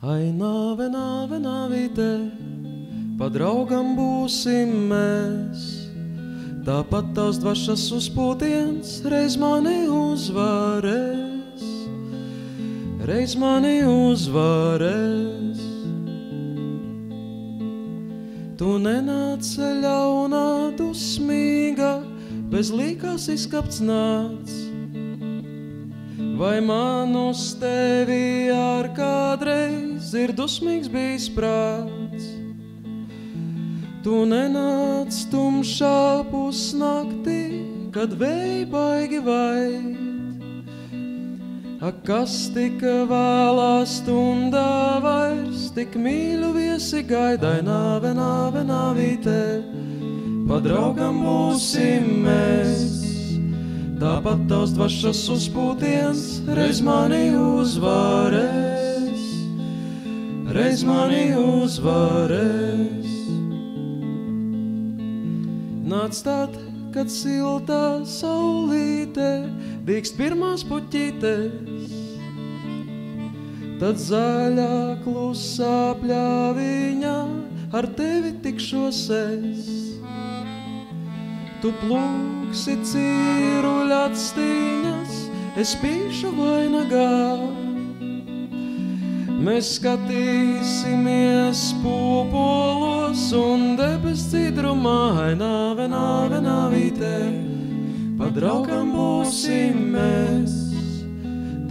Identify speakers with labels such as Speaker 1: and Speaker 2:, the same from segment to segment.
Speaker 1: Ai, nāve, nāve, nāvīte, pa draugam būsim mēs. Tāpat tavs dvašas uzpūtiens reiz mani uzvarēs, reiz mani uzvarēs. Tu nenāc ļaunā dusmīga, bez līkās izkapts nāc. Vai man uz tevi ar kādreiz ir dusmīgs bijis prāts? Tu nenāc tumšā pusnaktī, kad vēji baigi vait. Ak, kas tik vēlā stundā vairs, tik mīļu viesi gaidai, nāve, nāve, nāvīte, pa draugam būsim mēs. Tāpat tavs dvašas uzpūtiens reiz mani uzvarēs, reiz mani uzvarēs. Nāc tad, kad siltā saulīte dīkst pirmās puķītes, tad zaļā klusā pļāviņā ar tevi tikšos es. Tu plūksi cīruļatstīņas, es pīšu vainagā. Mēs skatīsimies pūpolos un debes dzidrumā, ai, nāve, nāve, nāvīte, pa draugam būsim mēs.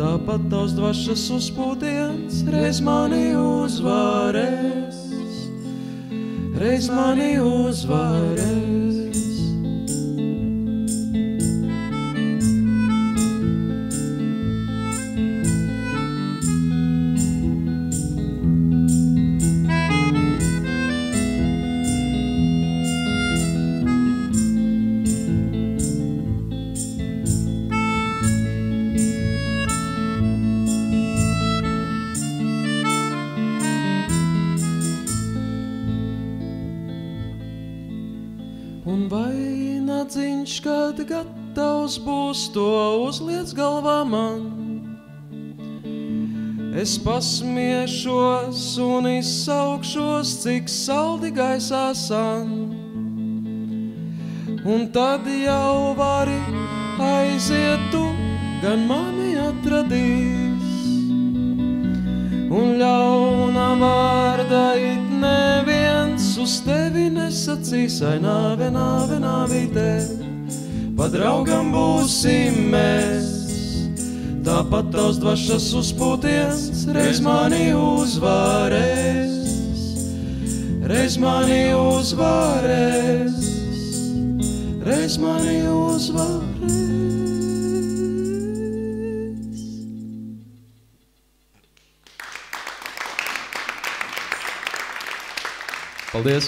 Speaker 1: Tāpat tavs dvašas uzpūtiens reiz mani uzvarēs, reiz mani uzvarēs. Un vai nadziņš, kad gatavs būs, to uzliec galvā man. Es pasmiešos un izsaukšos, cik saldi gaisā san. Un tad jau vari aiziet tu, gan mani atradīs. Un ļauna vārda it neviens uz tevi nesacīs, ai, nāve, nāve, nāvīte, pa draugam būsim mēs. Tāpat tavs dvašas uzpūtiens reiz mani uzvarēs, reiz mani uzvarēs, reiz mani uzvarēs. Paldies!